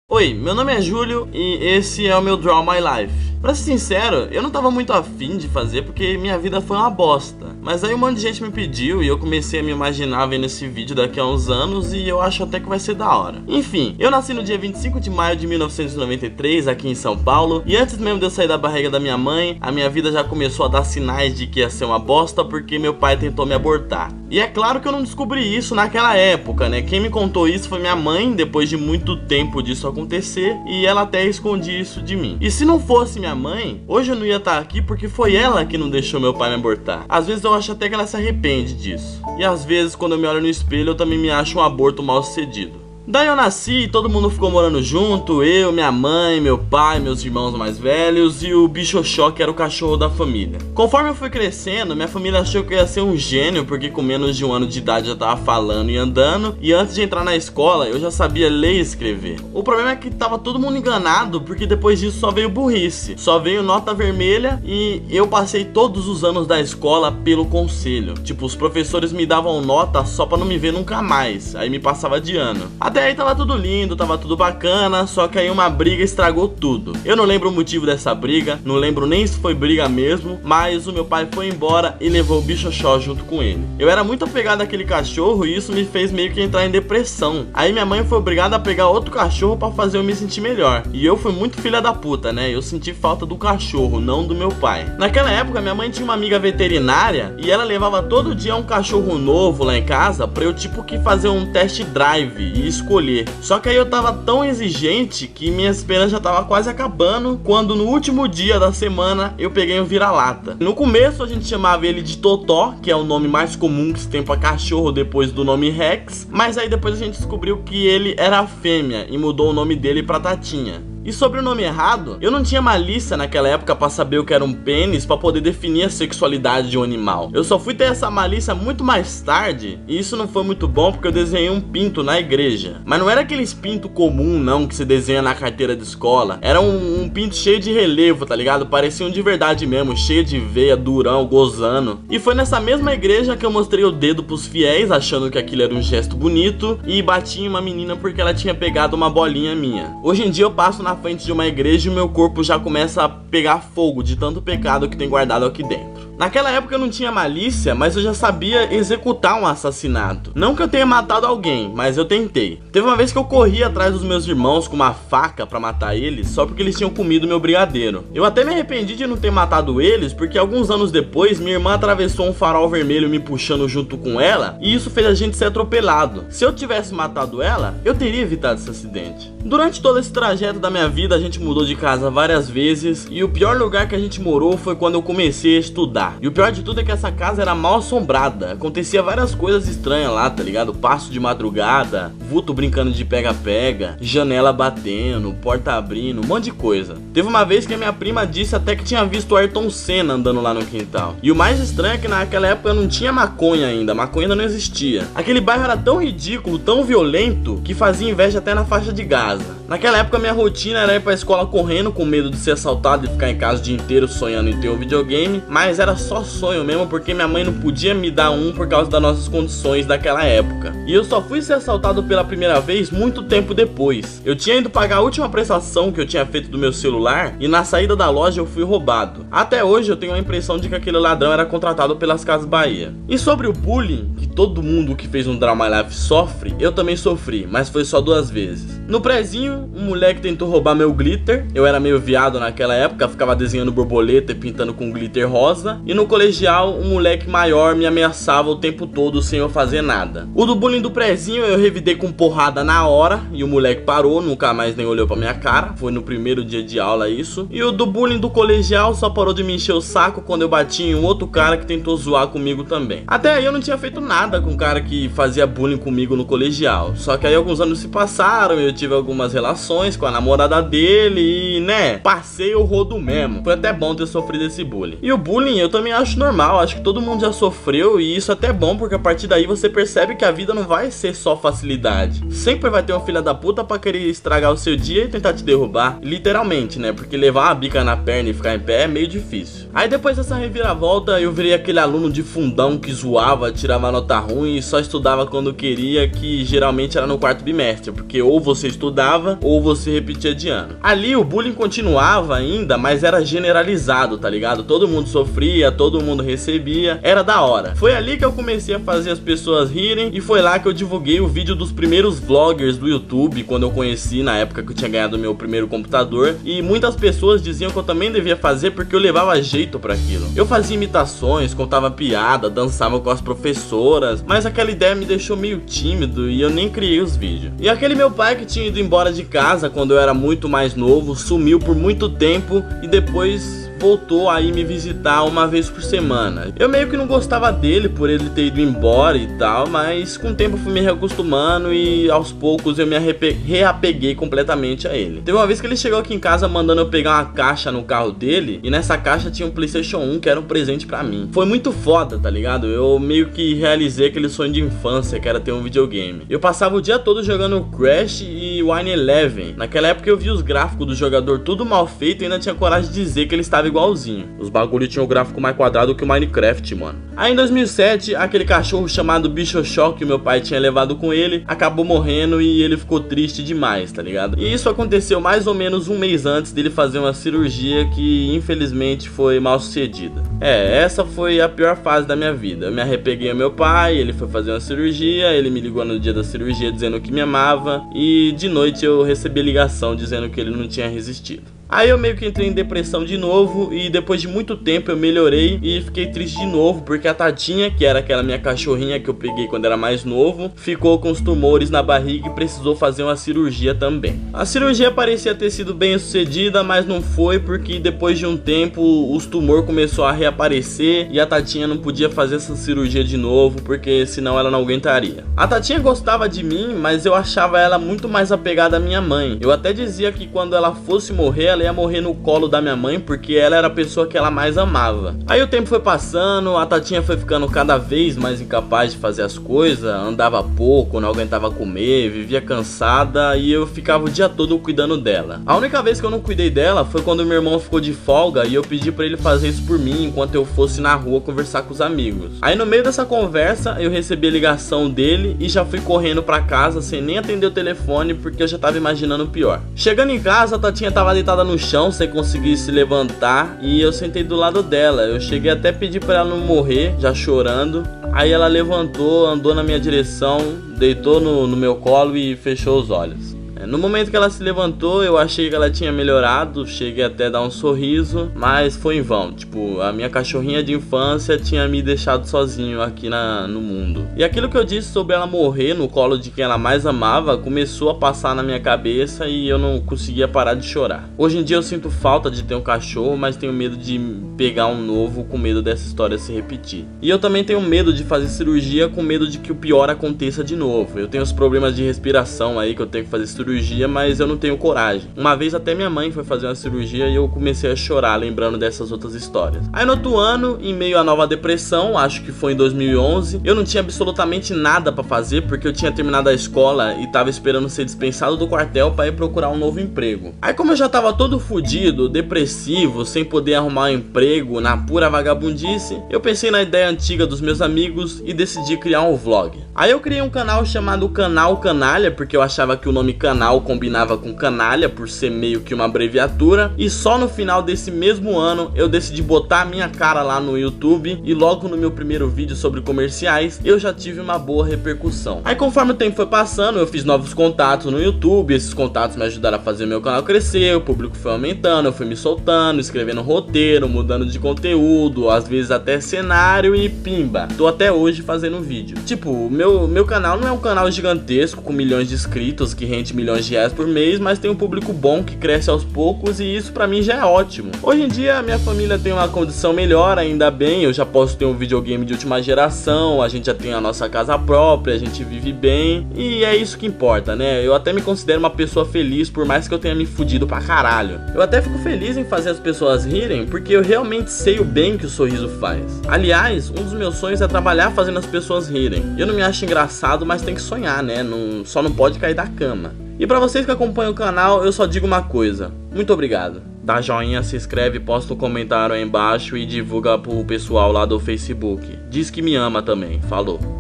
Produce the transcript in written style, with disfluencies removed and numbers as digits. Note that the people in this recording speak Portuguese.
Oi, meu nome é Júlio e esse é o meu Draw My Life. Pra ser sincero, eu não tava muito afim de fazer porque minha vida foi uma bosta. Mas aí um monte de gente me pediu e eu comecei a me imaginar vendo esse vídeo daqui a uns anos e eu acho até que vai ser da hora. Enfim, eu nasci no dia 25 de maio de 1993 aqui em São Paulo. E antes mesmo de eu sair da barriga da minha mãe, a minha vida já começou a dar sinais de que ia ser uma bosta porque meu pai tentou me abortar. E é claro que eu não descobri isso naquela época, né? Quem me contou isso foi minha mãe, depois de muito tempo disso acontecer, e ela até escondia isso de mim. E se não fosse minha mãe, hoje eu não ia estar aqui porque foi ela que não deixou meu pai me abortar. Às vezes eu acho até que ela se arrepende disso. E às vezes quando eu me olho no espelho eu também me acho um aborto mal sucedido. Daí eu nasci e todo mundo ficou morando junto, eu, minha mãe, meu pai, meus irmãos mais velhos e o Bichoxó, que era o cachorro da família. Conforme eu fui crescendo, minha família achou que eu ia ser um gênio, porque com menos de um ano de idade eu já tava falando e andando, e antes de entrar na escola eu já sabia ler e escrever. O problema é que tava todo mundo enganado, porque depois disso só veio burrice, só veio nota vermelha e eu passei todos os anos da escola pelo conselho. Tipo, os professores me davam nota só pra não me ver nunca mais, aí me passava de ano. Até aí tava tudo lindo, tava tudo bacana, só que aí uma briga estragou tudo. Eu não lembro o motivo dessa briga, não lembro nem se foi briga mesmo, mas o meu pai foi embora e levou o Bichoxó junto com ele. Eu era muito apegado àquele cachorro e isso me fez meio que entrar em depressão. Aí minha mãe foi obrigada a pegar outro cachorro pra fazer eu me sentir melhor. E eu fui muito filha da puta, né? Eu senti falta do cachorro, não do meu pai. Naquela época minha mãe tinha uma amiga veterinária e ela levava todo dia um cachorro novo lá em casa pra eu tipo que fazer um test drive e escolher. Só que aí eu tava tão exigente que minha esperança já tava quase acabando, quando no último dia da semana eu peguei um vira-lata. No começo a gente chamava ele de Totó, que é o nome mais comum que se tem pra cachorro depois do nome Rex, mas aí depois a gente descobriu que ele era fêmea e mudou o nome dele pra Tatinha. E sobre o nome errado, eu não tinha malícia naquela época pra saber o que era um pênis pra poder definir a sexualidade de um animal. Eu só fui ter essa malícia muito mais tarde, e isso não foi muito bom porque eu desenhei um pinto na igreja. Mas não era aqueles pinto comum não, que se desenha na carteira de escola. Era um pinto cheio de relevo, tá ligado? Parecia um de verdade mesmo, cheio de veia, durão, gozando. E foi nessa mesma igreja que eu mostrei o dedo pros fiéis, achando que aquilo era um gesto bonito, e bati em uma menina porque ela tinha pegado uma bolinha minha. Hoje em dia eu passo na frente de uma igreja e meu corpo já começa a pegar fogo de tanto pecado que tem guardado aqui dentro. Naquela época eu não tinha malícia, mas eu já sabia executar um assassinato. Não que eu tenha matado alguém, mas eu tentei. Teve uma vez que eu corri atrás dos meus irmãos com uma faca pra matar eles, só porque eles tinham comido meu brigadeiro. Eu até me arrependi de não ter matado eles, porque alguns anos depois minha irmã atravessou um farol vermelho me puxando junto com ela, e isso fez a gente ser atropelado. Se eu tivesse matado ela, eu teria evitado esse acidente. Durante todo esse trajeto da minha vida a gente mudou de casa várias vezes, e o pior lugar que a gente morou foi quando eu comecei a estudar. E o pior de tudo é que essa casa era mal assombrada. Acontecia várias coisas estranhas lá, tá ligado? Passo de madrugada, vulto brincando de pega-pega, janela batendo, porta abrindo, um monte de coisa. Teve uma vez que a minha prima disse até que tinha visto o Ayrton Senna andando lá no quintal. E o mais estranho é que naquela época não tinha maconha ainda, maconha ainda não existia. Aquele bairro era tão ridículo, tão violento, que fazia inveja até na faixa de Gaza. Naquela época minha rotina era ir pra escola correndo, com medo de ser assaltado e ficar em casa o dia inteiro sonhando em ter um videogame, mas era só sonho mesmo porque minha mãe não podia me dar um por causa das nossas condições daquela época. E eu só fui ser assaltado pela primeira vez muito tempo depois. Eu tinha ido pagar a última prestação que eu tinha feito do meu celular e na saída da loja eu fui roubado. Até hoje eu tenho a impressão de que aquele ladrão era contratado pelas Casas Bahia. E sobre o bullying, que todo mundo que fez um Draw My Life sofre, eu também sofri, mas foi só 2 vezes. No prezinho, um moleque tentou roubar meu glitter. Eu era meio viado naquela época, ficava desenhando borboleta e pintando com glitter rosa. E no colegial, um moleque maior me ameaçava o tempo todo sem eu fazer nada. O do bullying do prezinho eu revidei com porrada na hora e o moleque parou, nunca mais nem olhou pra minha cara. Foi no primeiro dia de aula isso. E o do bullying do colegial só parou de me encher o saco quando eu bati em um outro cara que tentou zoar comigo também. Até aí eu não tinha feito nada com o cara que fazia bullying comigo no colegial. Só que aí alguns anos se passaram e eu tive algumas relações com a namorada dele e, né, passei o rodo mesmo. Foi até bom ter sofrido esse bullying. E o bullying eu também acho normal, acho que todo mundo já sofreu, e isso até é bom, porque a partir daí você percebe que a vida não vai ser só facilidade. Sempre vai ter um filho da puta pra querer estragar o seu dia e tentar te derrubar, literalmente, né? Porque levar uma bica na perna e ficar em pé é meio difícil. Aí depois dessa reviravolta, eu virei aquele aluno de fundão que zoava, tirava nota ruim e só estudava quando queria, que geralmente era no quarto bimestre, porque ou você estudava ou você repetia de ano. Ali o bullying continuava ainda, mas era generalizado, tá ligado? Todo mundo sofria, todo mundo recebia, era da hora. Foi ali que eu comecei a fazer as pessoas rirem, e foi lá que eu divulguei o vídeo dos primeiros vloggers do YouTube, quando eu conheci, na época que eu tinha ganhado meu primeiro computador, e muitas pessoas diziam que eu também devia fazer porque eu levava jeito pra aquilo. Eu fazia imitações, contava piada, dançava com as professoras, mas aquela ideia me deixou meio tímido e eu nem criei os vídeos. E aquele meu pai que tinha ido embora de casa quando eu era muito mais novo, sumiu por muito tempo e depois voltou a ir me visitar uma vez por semana. Eu meio que não gostava dele por ele ter ido embora e tal, mas com o tempo eu fui me reacostumando e aos poucos eu me reapeguei completamente a ele. Teve uma vez que ele chegou aqui em casa mandando eu pegar uma caixa no carro dele, e nessa caixa tinha um PlayStation 1 que era um presente pra mim. Foi muito foda, tá ligado? Eu meio que realizei aquele sonho de infância que era ter um videogame. Eu passava o dia todo jogando Crash e Wine Eleven. Naquela época eu via os gráficos do jogador tudo mal feito e ainda tinha coragem de dizer que ele estava igualzinho. Os bagulho tinham o gráfico mais quadrado que o Minecraft, mano. Aí em 2007, aquele cachorro chamado Bichochoque que o meu pai tinha levado com ele acabou morrendo e ele ficou triste demais, tá ligado? E isso aconteceu mais ou menos um mês antes dele fazer uma cirurgia que infelizmente foi mal sucedida. Essa foi a pior fase da minha vida. Eu me arrepeguei ao meu pai, ele foi fazer uma cirurgia, ele me ligou no dia da cirurgia dizendo que me amava, e de noite eu recebi ligação dizendo que ele não tinha resistido. Aí eu meio que entrei em depressão de novo, e depois de muito tempo eu melhorei e fiquei triste de novo, porque a Tatinha, que era aquela minha cachorrinha que eu peguei quando era mais novo, ficou com os tumores na barriga e precisou fazer uma cirurgia também. A cirurgia parecia ter sido bem sucedida, mas não foi, porque depois de um tempo os tumores começou a reaparecer e a Tatinha não podia fazer essa cirurgia de novo, porque senão ela não aguentaria. A Tatinha gostava de mim, mas eu achava ela muito mais apegada à minha mãe. Eu até dizia que quando ela fosse morrer, ela ia morrer no colo da minha mãe, porque ela era a pessoa que ela mais amava. Aí o tempo foi passando, a Tatinha foi ficando cada vez mais incapaz de fazer as coisas, andava pouco, não aguentava comer, vivia cansada, e eu ficava o dia todo cuidando dela. A única vez que eu não cuidei dela foi quando meu irmão ficou de folga e eu pedi pra ele fazer isso por mim enquanto eu fosse na rua conversar com os amigos. Aí no meio dessa conversa eu recebi a ligação dele e já fui correndo pra casa sem nem atender o telefone, porque eu já tava imaginando o pior. Chegando em casa, a Tatinha tava deitada no chão sem conseguir se levantar, e eu sentei do lado dela. Eu cheguei até a pedir pra ela não morrer, já chorando. Aí ela levantou, andou na minha direção, deitou no meu colo e fechou os olhos. No momento que ela se levantou, eu achei que ela tinha melhorado, cheguei até a dar um sorriso, mas foi em vão. Tipo, a minha cachorrinha de infância tinha me deixado sozinho aqui no mundo. E aquilo que eu disse sobre ela morrer no colo de quem ela mais amava começou a passar na minha cabeça e eu não conseguia parar de chorar. Hoje em dia eu sinto falta de ter um cachorro, mas tenho medo de pegar um novo, com medo dessa história se repetir. E eu também tenho medo de fazer cirurgia, com medo de que o pior aconteça de novo. Eu tenho os problemas de respiração aí, que eu tenho que fazer cirurgia, mas eu não tenho coragem. Uma vez até minha mãe foi fazer uma cirurgia e eu comecei a chorar lembrando dessas outras histórias. Aí no outro ano, em meio à nova depressão, acho que foi em 2011, eu não tinha absolutamente nada pra fazer, porque eu tinha terminado a escola e tava esperando ser dispensado do quartel pra ir procurar um novo emprego. Aí como eu já tava todo fudido, depressivo, sem poder arrumar um emprego, na pura vagabundice, eu pensei na ideia antiga dos meus amigos e decidi criar um vlog. Aí eu criei um canal chamado Canal Canalha, porque eu achava que o nome canal combinava com canalha, por ser meio que uma abreviatura, e só no final desse mesmo ano eu decidi botar a minha cara lá no YouTube, e logo no meu primeiro vídeo sobre comerciais eu já tive uma boa repercussão. Aí conforme o tempo foi passando, eu fiz novos contatos no YouTube, esses contatos me ajudaram a fazer meu canal crescer, o público foi aumentando, eu fui me soltando, escrevendo roteiro, mudando de conteúdo, às vezes até cenário, e pimba, tô até hoje fazendo vídeo. Tipo, meu canal não é um canal gigantesco com milhões de inscritos que rende milhões milhões de reais por mês, mas tem um público bom que cresce aos poucos e isso pra mim já é ótimo. Hoje em dia minha família tem uma condição melhor, ainda bem, eu já posso ter um videogame de última geração, a gente já tem a nossa casa própria, a gente vive bem e é isso que importa, né? Eu até me considero uma pessoa feliz, por mais que eu tenha me fudido pra caralho. Eu até fico feliz em fazer as pessoas rirem, porque eu realmente sei o bem que o sorriso faz. Aliás, um dos meus sonhos é trabalhar fazendo as pessoas rirem. Eu não me acho engraçado, mas tem que sonhar, né? Só não pode cair da cama. E pra vocês que acompanham o canal, eu só digo uma coisa: muito obrigado. Dá joinha, se inscreve, posta um comentário aí embaixo e divulga pro pessoal lá do Facebook. Diz que me ama também. Falou.